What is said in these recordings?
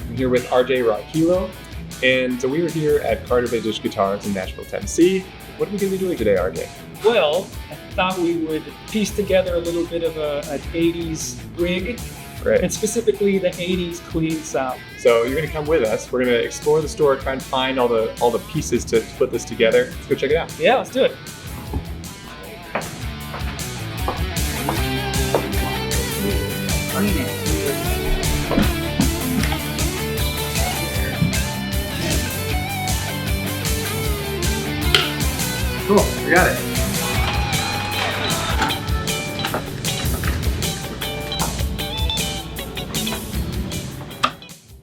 I'm here with RJ Ronquillo, and so we were here at Carter Vintage Guitars in Nashville, Tennessee. What are we going to be doing today, RJ? Well, I thought we would piece together a little bit of an 80s rig, Great. and specifically the 80s clean sound. So you're going to come with us. We're going to explore the store, try and find all the pieces to put this together. Let's go check it out. Yeah, let's do it. Cool, we got it.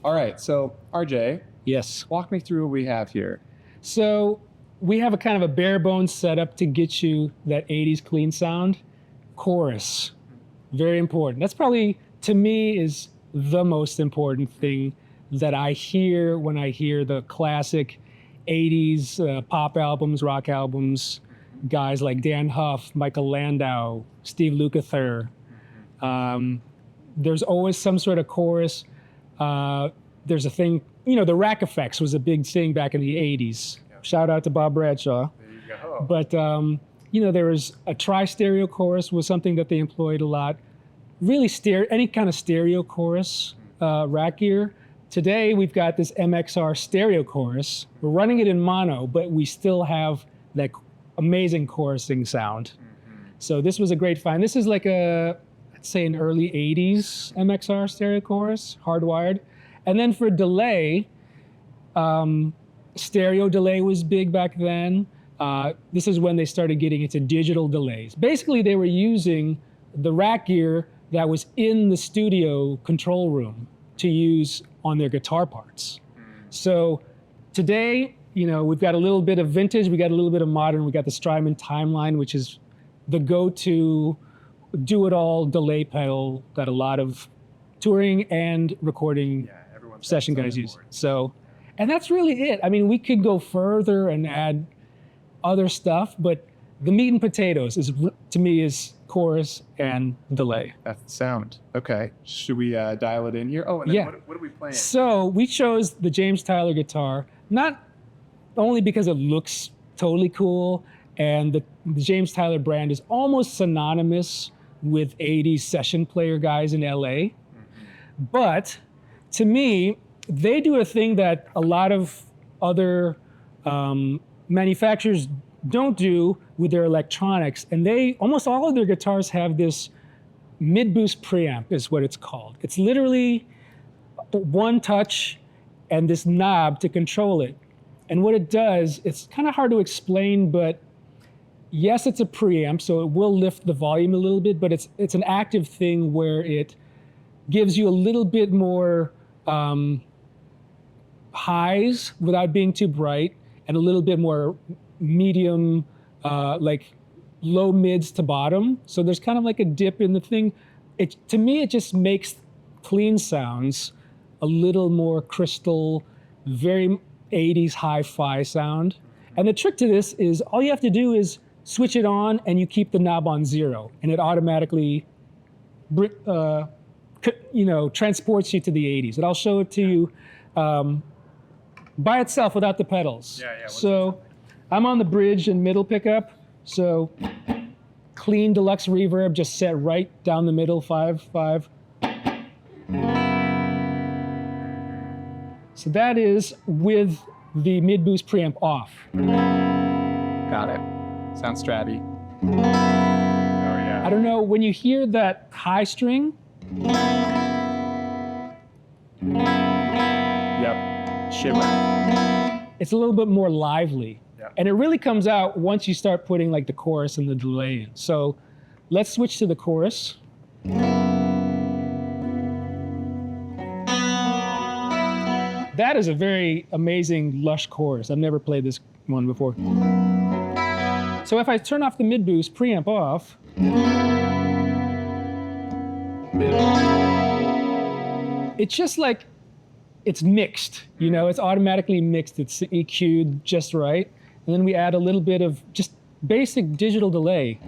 All right, so RJ, Yes. walk me through what we have here. So we have a kind of a bare bones setup to get you that 80s clean sound. Chorus, very important. That's probably, to me, is the most important thing that I hear when I hear the classic 80s pop albums, rock albums, guys like Dann Huff, Michael Landau, Steve Lukather. There's always some sort of chorus. There's a thing, the rack effects was a big thing back in the 80s. Yeah. Shout out to Bob Bradshaw. There you go. But, there was a tri-stereo chorus was something that they employed a lot. Really any kind of stereo chorus, rack gear. Today, we've got this MXR stereo chorus. We're running it in mono, but we still have that amazing chorusing sound. So this was a great find. This is like I'd say an early 80s MXR stereo chorus, hardwired. And then for delay, stereo delay was big back then. This is when they started getting into digital delays. Basically, they were using the rack gear that was in the studio control room to use on their guitar parts. So today, we've got a little bit of vintage, we got a little bit of modern, we got the Strymon Timeline, which is the go-to do-it-all delay pedal that a lot of touring and recording session guys use. So, and that's really it. I mean, we could go further and add other stuff, but the meat and potatoes to me is chorus and delay. That's the sound. Okay, should we dial it in here? Oh, and then Yeah. what are we playing? So we chose the James Tyler guitar, not only because it looks totally cool, and the James Tyler brand is almost synonymous with 80s session player guys in LA. But to me, they do a thing that a lot of other manufacturers don't do with their electronics, and almost all of their guitars have this mid-boost preamp is what it's called. It's literally one touch and this knob to control it. And what it does, it's kind of hard to explain, but yes, it's a preamp, so it will lift the volume a little bit, but it's an active thing where it gives you a little bit more highs without being too bright, and a little bit more medium, like low mids to bottom. So there's kind of like a dip in the thing. To me, it just makes clean sounds a little more crystal, very 80s hi-fi sound. And the trick to this is all you have to do is switch it on and you keep the knob on 0, and it automatically transports you to the 80s. And I'll show it to you by itself without the pedals. So I'm on the bridge and middle pickup. So clean deluxe reverb, just set right down the middle, 5/5. So that is with the mid-boost preamp off. Got it. Sounds stratty. Oh yeah. I don't know, when you hear that high string, Yep. Shimmer. it's a little bit more lively. Yeah. And it really comes out once you start putting like the chorus and the delay in. So let's switch to the chorus. That is a very amazing lush chorus. I've never played this one before. So if I turn off the mid-boost, preamp off, it's just like, it's mixed, it's automatically mixed, it's EQ'd just right. And then we add a little bit of just basic digital delay.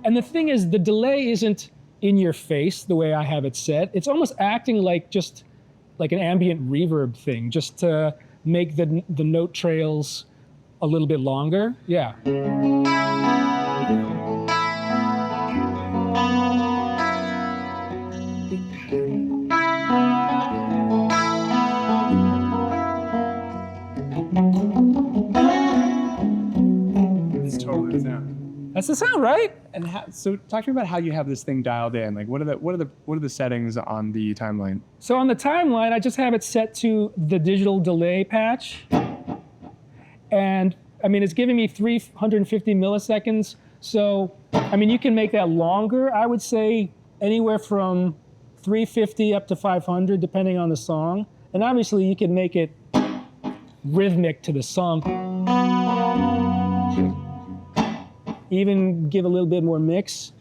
And the thing is, the delay isn't in your face the way I have it set. It's almost acting like just like an ambient reverb thing, just to make the note trails a little bit longer. Yeah. It's totally the sound. That's the sound, right? And so talk to me about how you have this thing dialed in. Like what are the settings on the timeline? So on the timeline, I just have it set to the digital delay patch. And I mean, it's giving me 350 milliseconds. So, I mean, you can make that longer. I would say anywhere from 350 up to 500, depending on the song. And obviously you can make it rhythmic to the song. Even give a little bit more mix.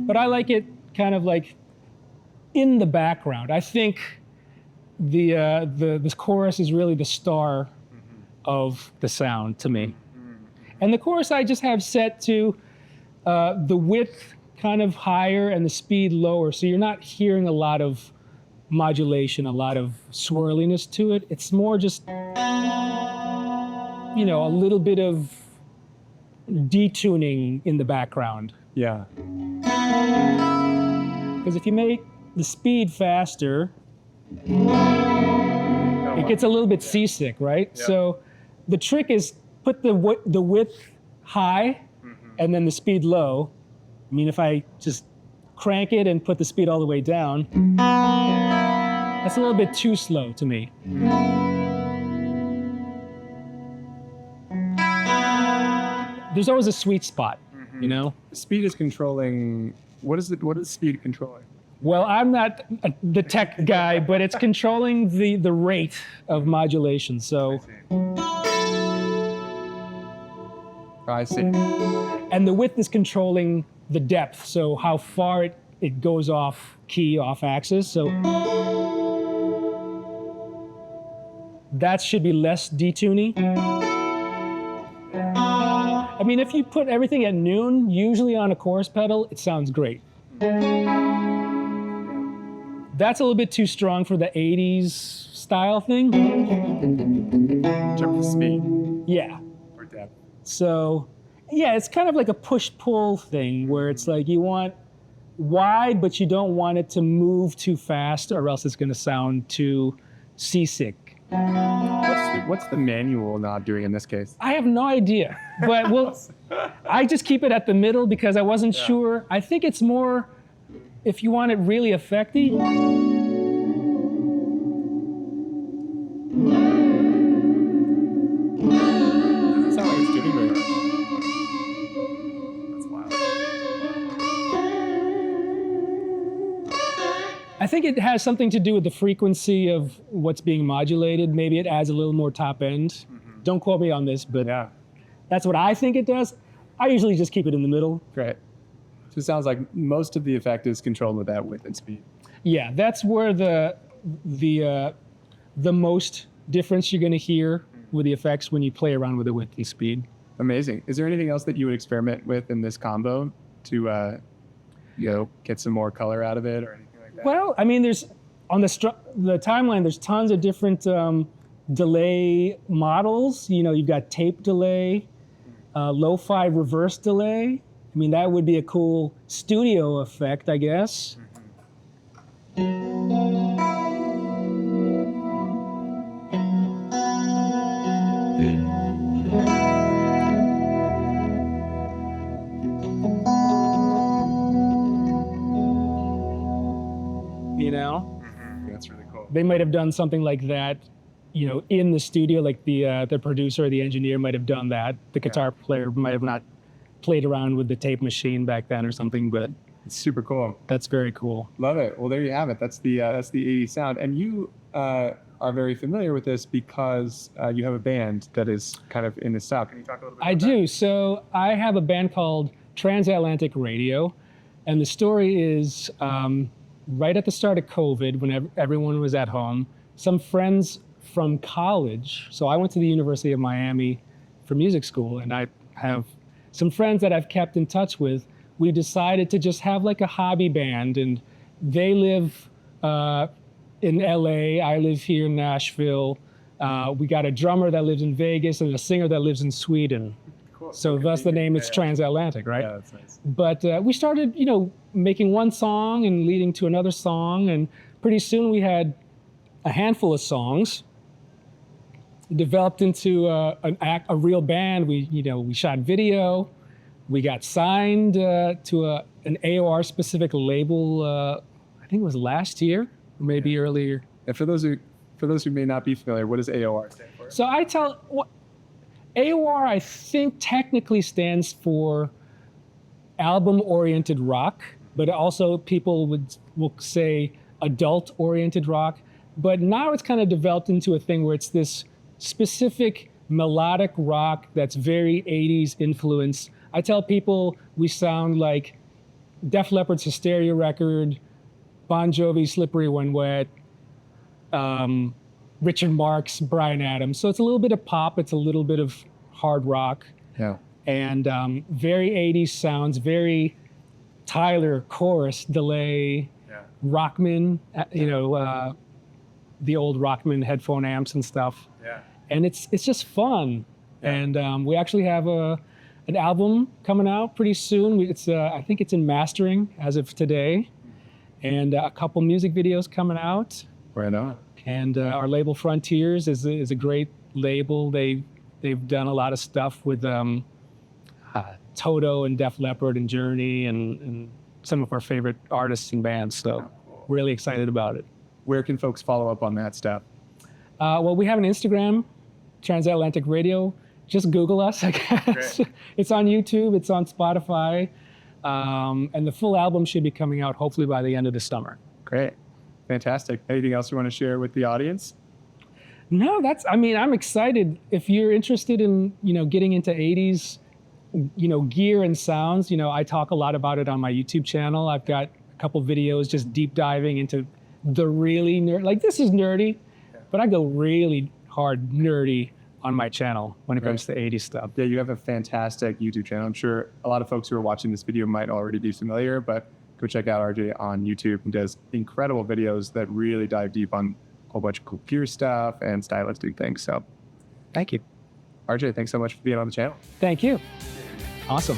But I like it kind of like in the background. I think this chorus is really the star of the sound to me. And the chorus I just have set to the width kind of higher and the speed lower. So you're not hearing a lot of modulation, a lot of swirliness to it. It's more just, you know, a little bit of detuning in the background. Yeah. Because if you make the speed faster, it gets a little bit seasick, right? Yeah. So the trick is put the width high and then the speed low. I mean, if I just crank it and put the speed all the way down, that's a little bit too slow to me. There's always a sweet spot, you know? Speed is controlling. What is speed controlling? Well, I'm not the tech guy, but it's controlling the rate of modulation. So. I see. And the width is controlling the depth, so how far it goes off key, off axis. So that should be less detuning. I mean, if you put everything at noon, usually on a chorus pedal, it sounds great. That's a little bit too strong for the 80s style thing. In terms of speed. Yeah. Or depth. So, yeah, it's kind of like a push-pull thing where it's like you want wide, but you don't want it to move too fast or else it's going to sound too seasick. What's the manual not doing in this case? I have no idea, but I just keep it at the middle because I wasn't sure. I think it's more if you want it really effecty. Doesn't sound like it's doing very much. That's wild. I think it has something to do with the frequency of what's being modulated. Maybe it adds a little more top end. Don't quote me on this, but Yeah. that's what I think it does. I usually just keep it in the middle. Great. So it sounds like most of the effect is controlled with that width and speed. Yeah, that's where the most difference you're going to hear with the effects when you play around with the width and speed. Amazing. Is there anything else that you would experiment with in this combo to, get some more color out of it or anything like that? Well, I mean, there's on the timeline. There's tons of different delay models. You know, you've got tape delay, lo-fi reverse delay. I mean, that would be a cool studio effect, I guess. You know? That's really cool. They might have done something like that, you know, in the studio, like the producer or the engineer might have done that. The guitar player might have not played around with the tape machine back then or something, but It's super cool. that's very cool. Love it. Well, there you have it. That's the 80s sound. And you are very familiar with this because you have a band that is kind of in this style. Can you talk a little bit I about do. So I have a band called Transatlantic Radio, And the story is right at the start of COVID, when everyone was at home, some friends from college, so I went to the University of Miami for music school, and I have some friends that I've kept in touch with. We decided to just have like a hobby band, and they live in LA, I live here in Nashville. We got a drummer that lives in Vegas and a singer that lives in Sweden. Cool. So thus the name is Transatlantic, right? Yeah, that's nice. But we started, making one song and leading to another song, and pretty soon we had a handful of songs. Developed into a real band. We shot video. We got signed to an AOR specific label. I think it was last year, or maybe earlier. And for those who may not be familiar, what does AOR stand for? So AOR, I think technically stands for album-oriented rock, but also people will say adult-oriented rock. But now it's kind of developed into a thing where it's this specific melodic rock that's very 80s influence. I tell people we sound like Def Leppard's Hysteria record, Bon Jovi, Slippery When Wet, Richard Marx, Bryan Adams. So it's a little bit of pop, it's a little bit of hard rock. Yeah. And very 80s sounds, very Tyler chorus, delay, Rockman, the old Rockman headphone amps and stuff. Yeah. And it's just fun. Yeah. And we actually have an album coming out pretty soon. I think it's in mastering as of today, and a couple music videos coming out. Right on. And our label Frontiers is a great label. They've done a lot of stuff with Toto and Def Leppard and Journey and some of our favorite artists and bands. So really excited about it. Where can folks follow up on that stuff? Well, we have an Instagram, Transatlantic Radio. Just Google us, I guess. Great. It's on YouTube, it's on Spotify. And the full album should be coming out hopefully by the end of the summer. Great. Fantastic. Anything else you want to share with the audience? No, I'm excited. If you're interested in, getting into 80s, gear and sounds, I talk a lot about it on my YouTube channel. I've got a couple videos just deep diving into the really this is nerdy, but I go really hard nerdy on my channel when it comes to 80s stuff. Yeah, you have a fantastic YouTube channel. I'm sure a lot of folks who are watching this video might already be familiar, but go check out RJ on YouTube. He does incredible videos that really dive deep on a whole bunch of cool gear stuff and stylistic things. So thank you. RJ, thanks so much for being on the channel. Thank you. Awesome.